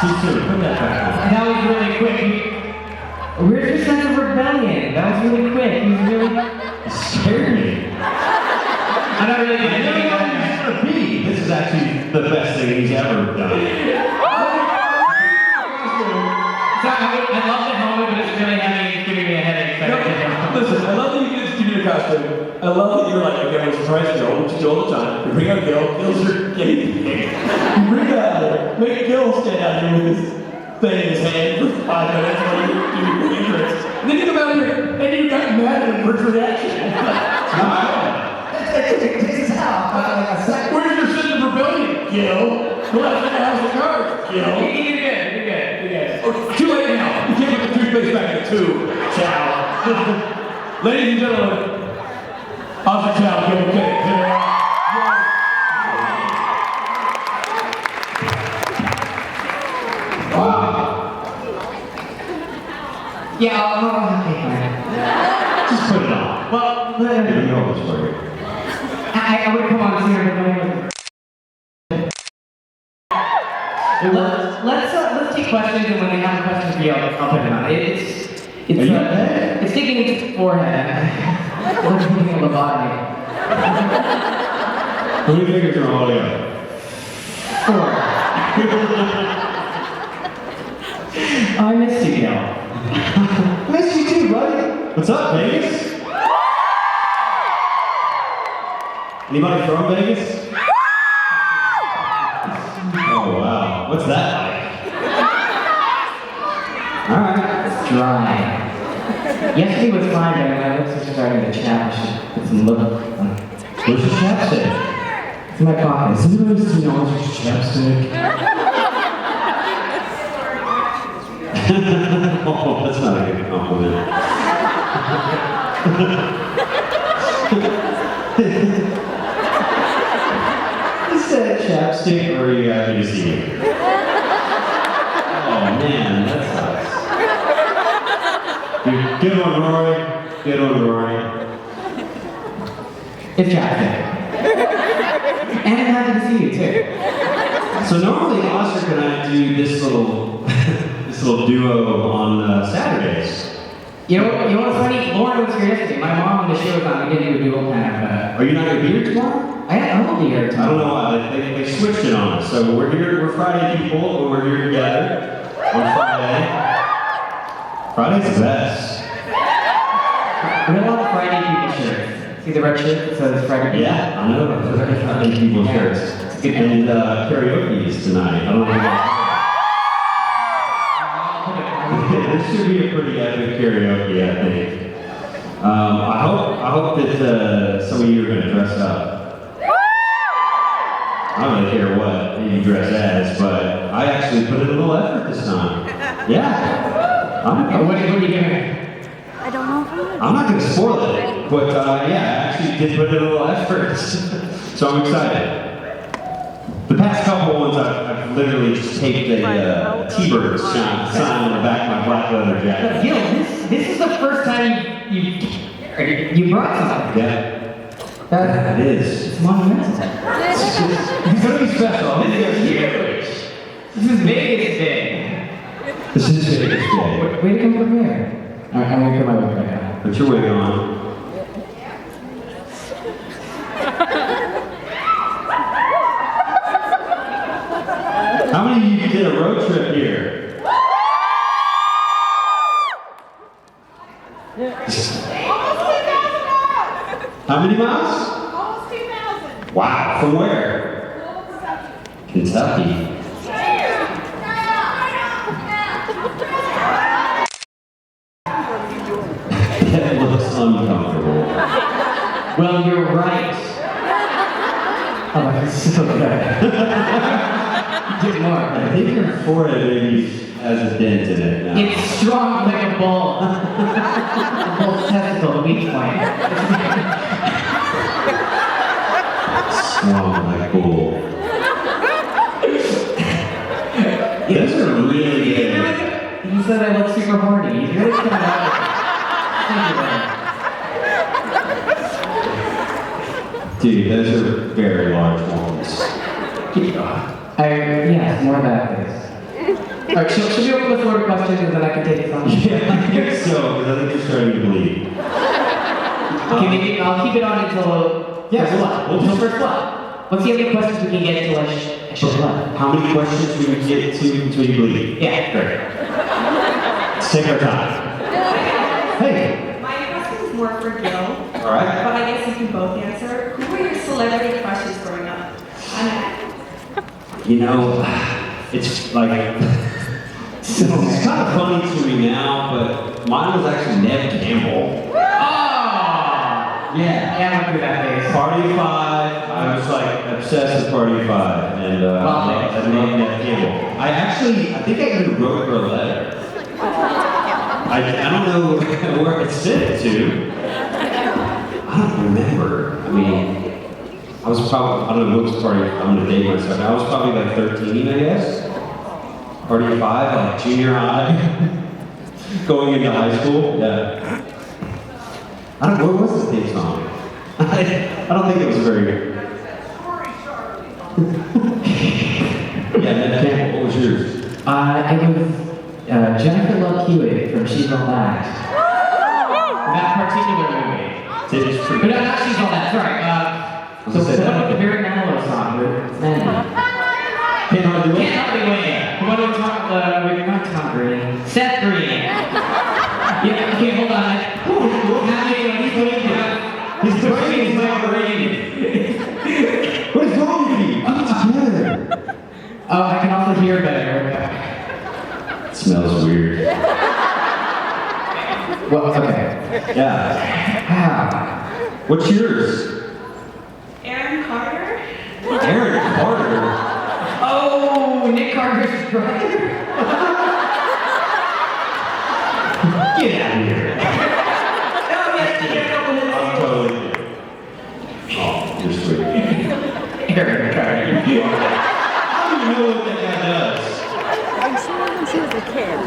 Too soon. Put that back on. That was really quick. Where's your sense of rebellion? That was really quick. He was really... You scared me. I'm not really I never know who he's gonna be. This is actually the best thing he's ever done. So I love the helmet, but it's really heavy. It's giving me a headache. Listen, I love that you get to give me a costume. I love that you're like, okay, I'm surprised Gil, which you do all the time. You bring out Gil, Gil's your guinea pig. You bring that out there, make Gil stand out here with his thing in his hand for 5 minutes while you do your entrance. And then you come out here and you got mad at him for his reaction. This is how. Where's your sense of rebellion, Gil? Well, that's in the house of cards, Gil. You're good. Too late now. You can't put the toothpaste back in the tube. Chow. Ladies and gentlemen, Osric Chau, Gil McKinney. Yeah, okay, fine. Just put it on. Well, You know this story. I would come on here, but let's take questions, and when they have a question for you, I'll put it on. It's sticking into the forehead. Looks like a lobotomy. How many fingers are holding up? 4. Oh, I missed you, Gil. I missed you too, buddy. What's up, Vegas? Anybody from Vegas? Oh, wow. What's that like? Alright, it's dry. Yesterday was fine, but my lips are starting to chapped. It's a little... Where's your chapstick? It's in my pocket. Does anybody see Osric's chapstick? Oh, that's not a good compliment. Is that chapstick or are you happy to see me? Oh man, that sucks. Good one, Rory. Good one, Rory. It's chapstick. And I'm happy to see you, too. So normally Osric and I do this little duo on Saturdays. You know what's funny? Lauren was here yesterday. My mom on the show was on. We didn't do a dual kind of... Are you not going to be here tomorrow? I won't be here I tomorrow. don't know why. They switched it on us. So we're Friday people, but we're here together on Friday. Friday's the best. We have all the Friday people shirts. See the red shirt that says Friday people? Yeah, I know. Those are Friday people shirts. It's good. And karaoke is tonight. I don't know if you guys... This should be a pretty epic karaoke, I think. I hope that some of you are going to dress up. I don't really care what you dress as, but I actually put in a little effort this time. Yeah. What are you doing? I don't know if I'm not going to spoil it, but yeah, I actually did put in a little effort. So I'm excited. The past couple ones, I've literally just taped a T-Bird sign on the back of my black leather jacket. Gil, this is the first time you brought something. Yeah. That is. It's monumental. It's gonna be special. This is huge. This is Vegas Day. This is Vegas Day. Way to come prepared. Alright, I'm gonna put my wig back on. Put your wig on. How many of you did a road trip here? How many miles? Almost 2,000. Wow, from where? Kentucky. That looks uncomfortable. Well, you're right. Oh, that's so good. Get more. I think your forehead maybe has a dent in it now. It's strong like a bull. A bull's testicle, weak point. Strong like a bull. Those are really good. He said I look super horny. He's really coming out of it. Dude, those are very large ones. Yeah, more of that, please. Alright, should we open the floor to questions and then I can take it on? Yeah, I think so, because I think you're starting to bleed. I'll keep it on until... Yeah, first blood. Until first blood. Let's see how many questions we can get until I show blood. How many questions do we get to until you bleed? Yeah, great. Let's take our time. Hey. My question is more for Gil, All right. but I guess you can both answer. Who were your celebrity crushes growing up? You know, it's like, it's kind of funny to me now, but mine was actually Ned Campbell. Oh! Yeah, I went through that phase. Party of Five, I was like obsessed with Party of Five, and I love Ned Campbell. I think I even wrote her a letter. I don't know where it sent it to. I don't remember. I mean, I was probably, I don't know what party, I'm gonna date myself. I was probably like 13, I guess. Party of Five, like junior high. Going into high school, yeah. I don't know, what was the theme song? I don't think it was very good. Yeah, Ned Campbell, what was yours? It was Jennifer Love Hewitt from She's All That. That particular movie. It's pretty But no, not She's All That, sorry. So what about the Barry Manilow song? Can't hardly wait. Can't Hardly Wait. What do we talk not Tom Green. Seth Green. Yeah, okay, hold on. His brain is not brain. What is wrong with you? Put it together. Oh, I can also hear better. It smells weird. Well, okay. Yeah. What's yours? Aaron Carter? Aaron Carter. Oh, Nick Carter's brother? Get out of here. I'm totally kidding. Oh, you're sweet. Aaron Carter. How do you know what that guy does? I'm sure when she was a kid.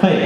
Hey,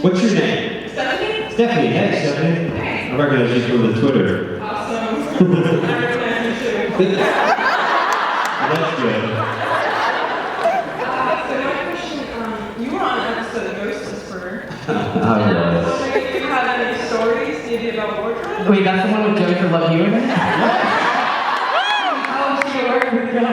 what's your name? Stephanie? Stephanie. Hey, Stephanie. I recognize you from the Twitter. Awesome. I recognize you too. That's good. So my question, you were on an episode of Ghost Whisperer. I And I was wondering if you had any stories maybe about wardrobe? Wait, that's the one with Jennifer Love Hewitt? How did she work with Gil?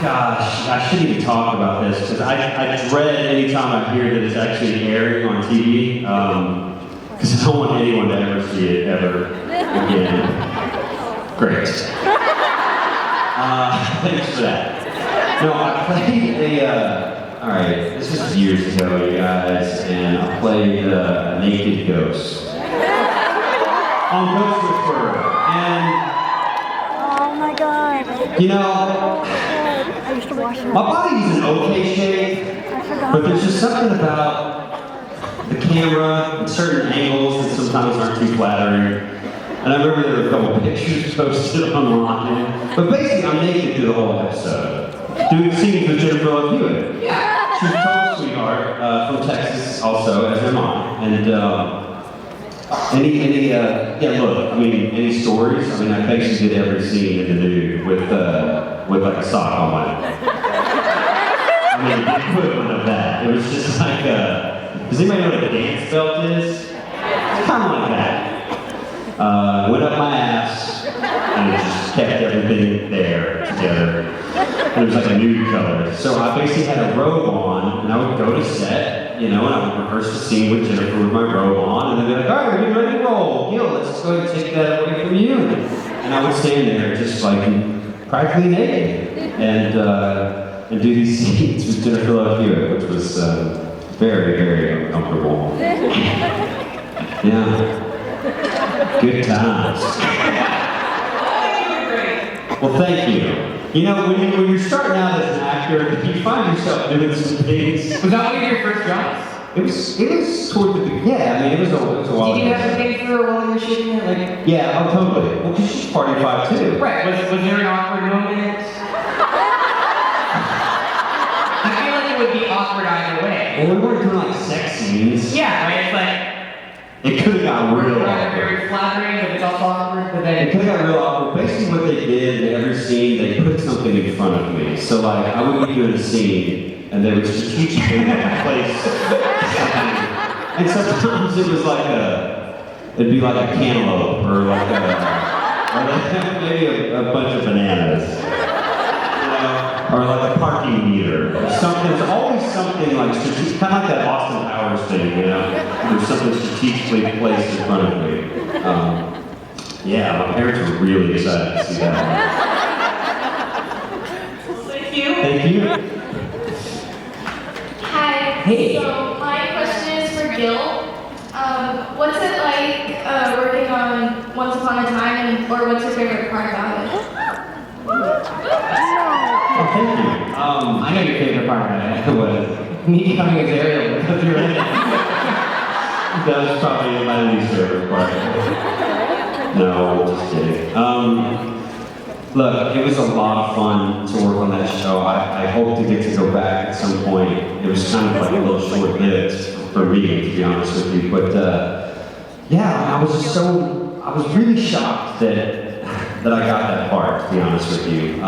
Gosh, I shouldn't even talk about this because I dread any time I hear that it's actually airing on TV because I don't want anyone to ever see it ever again. Great. Thanks for that. No, I played alright, this was years ago, you guys, and I played a naked ghost on Ghost Whisperer, and Oh my god. you know, I used to wash them. my body's in okay shape, I forgot. but there's just something about the camera and certain angles that sometimes aren't too flattering. And I remember there were a couple pictures posted online. But basically, I'm naked through the whole episode. Doing scenes with Jennifer Love Hewitt. Yeah. She's a total sweetheart from Texas, also, as am I. And any stories? I mean, I basically did every scene in the nude with like a sock on my. I mean, the equivalent of that. It was just like does anybody know what a dance belt is? It's kind of like that. Went up my ass and it just kept everything there together. And it was like a nude color. So I basically had a robe on and I would go to set, and I would rehearse the scene with Jennifer with my robe on, and then they'd be like, all right, we're ready to roll. Gil, let's go ahead and take that away from you. And I would stand there just like practically naked and do these scenes with Jennifer Love Hewitt, which was very, very uncomfortable. Yeah. Good times. Well, thank you. You know, when you're starting out as an actor, you find yourself doing some things. Was that one of your first jobs? It was toward the beginning. Yeah, I mean, it was a while Did you ago. have to pay for her while you were shooting it? Like, Yeah, oh, totally. Well, because she's Party 5 too. right. Was there an awkward moment? I feel like it would be awkward either way. Well, we weren't doing like sex scenes. Yeah, right? It's like, It could have got real awkward. Very flattering, but it's also awkward. But then It could have got real awkward. Basically what they did in every scene, they put something in front of me. So like, I would be doing a scene, and they would strategically place something. And sometimes it was like it'd be like a cantaloupe, or like maybe a bunch of bananas. Or like a parking meter, or something. There's always something like strategic, kind of like that Austin Powers thing, you know? There's something strategically placed in front of me. Yeah, my parents were really excited to see that Thank you. one. Thank you. Hi. Hey. So my question is for Gil. What's it like working on Once Upon a Time, or what's your favorite part about it? Oh, thank you. I know your favorite part of it. Was Me becoming as Ariel because you're in it. that was probably my least favorite part. No, just kidding. Look, it was a lot of fun to work on that show. I hope to get to go back at some point. It was kind of like a little short-lived for me, to be honest with you. But yeah, I was really shocked that I got that part, to be honest with you.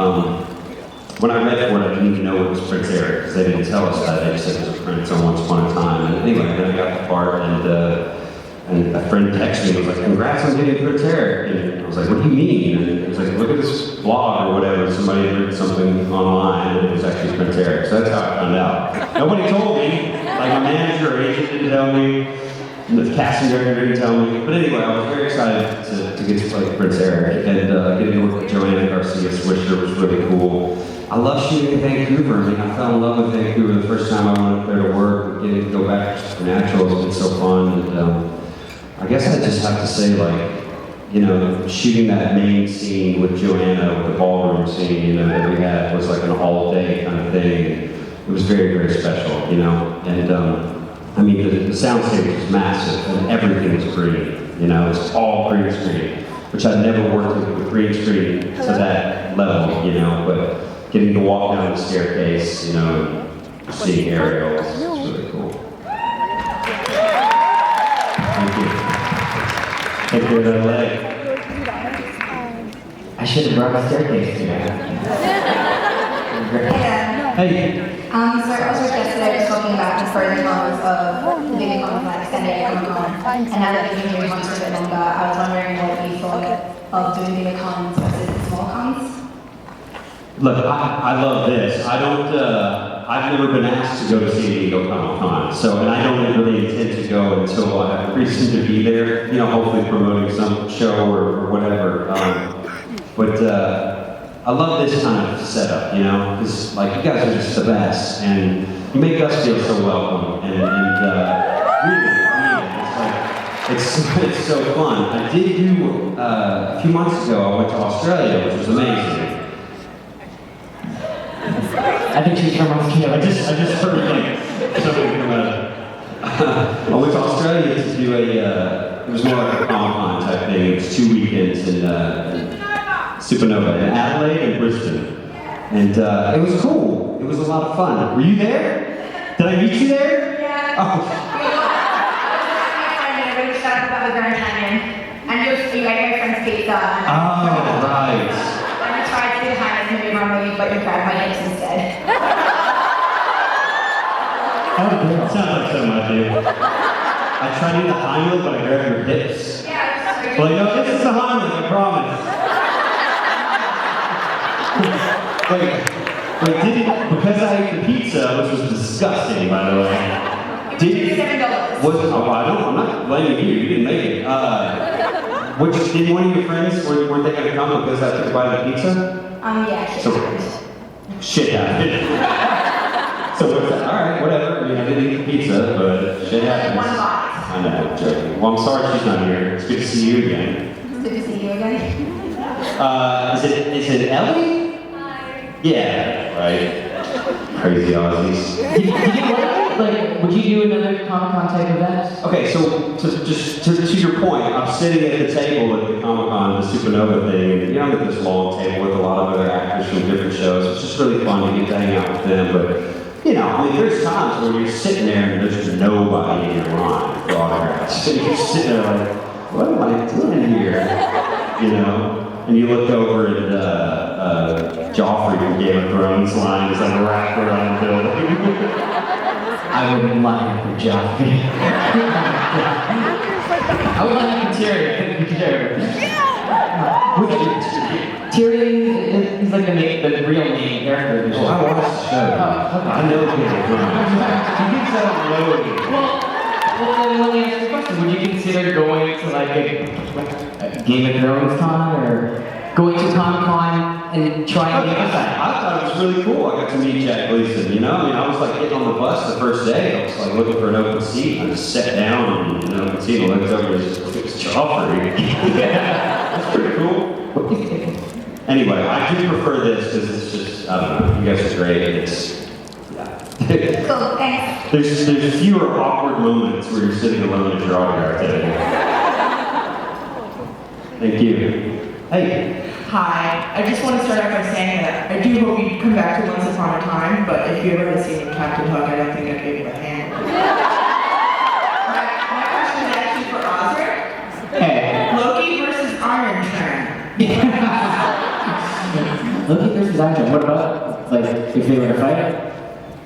When I read for it, I didn't even know it was Prince Eric, because they didn't tell us that. They just said it was a prince on Once Upon a Time. And anyway, then I got the part, and a friend texted me and was like, "Congrats on getting Prince Eric." And I was like, "What do you mean?" And he was like, "Look at this blog or whatever. Somebody had written something online, and it was actually Prince Eric." So that's how I found out. Nobody told me. Like, my manager or agent didn't tell me. And the casting director didn't tell me. But anyway, I was very excited to get to play Prince Eric. And getting to work with Joanna Garcia Swisher was really cool. I love shooting in Vancouver. I mean, I fell in love with Vancouver the first time I went up there to work. And getting to go back to Supernatural has been so fun. And I guess I just have to say, like, you know, shooting that main scene with Joanna, with the ballroom scene, you know, that we had was like an all-day kind of thing. It was very, very special, you know. And I mean, the soundstage was massive, and everything was green. You know, it's all green screen, which I'd never worked with green screen to that level, you know. But getting to walk down the staircase, you know, and seeing Ariel was really cool. Thank you. Thank you, LA. I should have brought my staircase to you. Hey. So I was yesterday just talking about the pros and cons of the VegasCon, like extended Comic-Con, and now that they've been doing cons for a bit longer, I was wondering what you thought of doing VegasCons versus the small cons. Look, I love this. I've never been asked to go to San Diego Comic-Con, and I don't really intend to go until I have a reason to be there, you know, hopefully promoting some show or whatever. But I love this kind of setup, you know, because like you guys are just the best, and you make us feel so welcome, and really, it's so fun. I did do a few months ago. I went to Australia, which was amazing. I think she's from Australia. I just heard like something come out. I went to Australia to do it was more like a Comic-Con type thing. It was 2 weekends in Supernova in Adelaide and Brisbane. And it was cool. It was a lot of fun. Were you there? Did I meet you there? Yeah. Oh. We were talking about the Grand Canyon, and you ate my friend's pizza. Oh, right. And I tried to do the highest movie around me, but you grabbed my hips instead. Oh, girl. Sounds like something I do. I tried to do the Heimlich, but I grabbed your hips. Yeah, Well, no, this is the Heimlich, I promise. Wait, because I ate the pizza, which was disgusting, by the way. $7. I'm not blaming you, you didn't make it. Did one of your friends, weren't they gonna come because I took a bite of the pizza? Yeah, Shit happened. So what's that? Alright, whatever. I mean, I didn't eat the pizza, but shit happens. One bite. I know, I'm joking. Well, I'm sorry she's not here. It's good to see you again. It's good to see you again. Is it Ellie? Hi. Yeah, right. Crazy Aussies. Did you like, would you do another Comic-Con type event? Okay, so to your point, I'm sitting at the table at the Comic-Con, the Supernova thing, and you know, I'm at this long table with a lot of other actors from different shows. It's just really fun to get to hang out with them, but you know, now. I mean, there's times where you're sitting there and there's just nobody in your line for autographs. And you're sitting there like, what am I doing here? You know? And you look over at Joffrey from Game of Thrones line is like wrapped around the building. I wouldn't lie for Joffrey. I would lie for Tyrion. Tyrion is like the real main character. Oh, I watched the show. Oh, okay. I know Game of Thrones. You can tell Loki. Well, then let me ask you a question. Would you consider going to like a Game of Thrones con or going to Comic-Con and trying the other side? I thought it was really cool. I got to meet Jack Gleason, you know? I mean, I was like getting on the bus the first day. I was like looking for an open seat. I just sat down in an open seat and looked over and it's Joffrey. That's pretty cool. Anyway, I do prefer this because it's just, I don't know, you guys are great. It's, yeah. Cool, thanks. There's fewer awkward moments where you're sitting alone at your autograph today. Thank you. Hey. Hi, I just want to start out by saying that I do hope you come back to Once Upon a Time, but if you ever see me Captain Hook, I don't think I'd be able to handle it. My question is actually for Osric. Hey. Loki versus Iron Man. Loki versus Iron Man. What about, like, if they were to fight?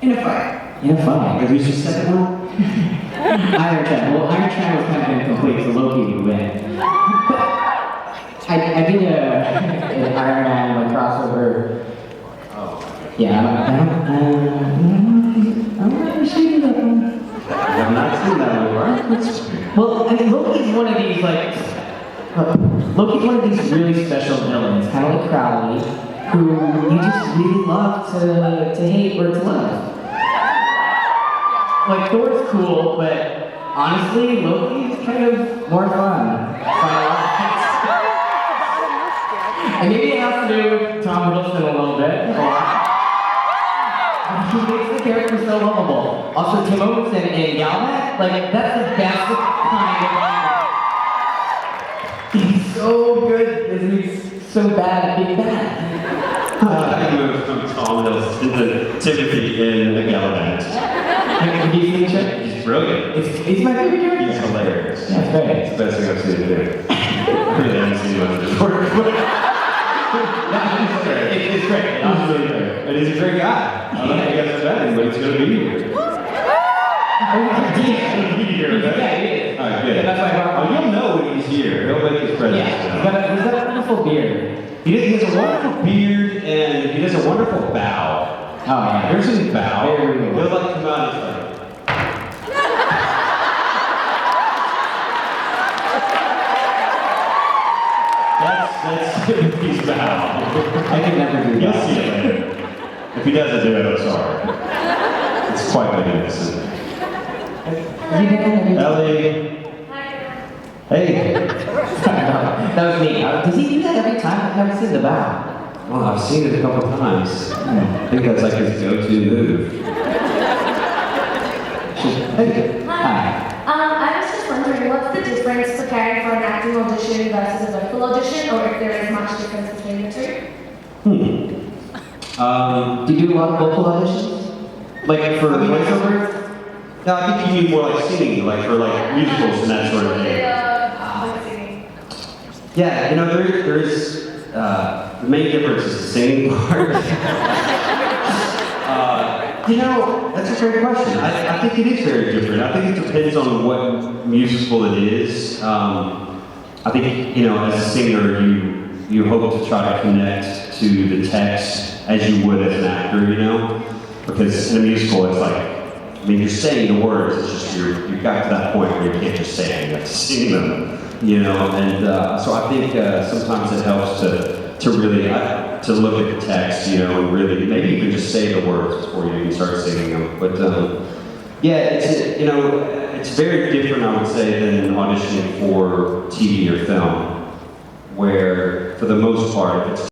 In a fight. In a fight. Have you just said one? Iron Man. Well, Iron Man was kind of incomplete, so Loki would win. I did an Iron Man like crossover. Oh. Yeah, I'm not sure that one. I have not seen that before. Well, I mean, Loki's one of these really special villains, kind of like Crowley, who you just really love to hate or to love. Like Thor's cool, but honestly, Loki's kind of more fun. And maybe it has to do with Tom Hiddleston a little bit, a lot. But he makes the character so lovable. Also, Tim Oates and Galvat, like, that's the best kind of actor. He's so good because he's so bad at being bad. I moved from Tom Hiddleston to Timothy in the Gallant. Have you seen the show? He's brilliant. It's my favorite character. He's hilarious. Yeah, it's great. It's the best thing I've seen him do. I really haven't seen much of his work. It's great. He's really great. And he's a great guy. I don't know if you guys have met him, but he's going to be here. Yeah, he is. All right, good. Yeah, that's why Oh, you'll know when he's here. He'll make his presence Yeah, known. he's got a wonderful beard. He has a wonderful beard and he does a wonderful bow. Oh, yeah. There's his bow. Very good. He'll like come out and like, that's Timothy's bow. I could never do You'll that. see it later. If he doesn't do it, I'm sorry. It's quite magnificent. Ellie. Hey. That was me. Does he do that every time? I've never seen the bow. Well, I've seen it a couple times. I think that's like his go-to move. Hey. Hi. I was just wondering, what's the difference preparing for an acting audition versus a vocal audition, or if there is much difference between the two? Do you do a lot of vocal auditions? Like for voiceovers? No, I think you mean more like singing, like for like musicals and that sort of thing. Yeah, you know, there is the main difference is the singing part. You know, that's a great question. I think it is very different. I think it depends on what musical it is. I think, you know, as a singer, you hope to try to connect to the text as you would as an actor, you know? Because in a musical, it's like, I mean, you're saying the words, it's just you've got to that point where you can't just say them, you have to sing them, you know? And so I think sometimes it helps to really, to look at the text, you know, and really, maybe even just say the words before you even start singing them. But yeah, it's, you know, it's very different, I would say, than auditioning for TV or film, where for the most part, it's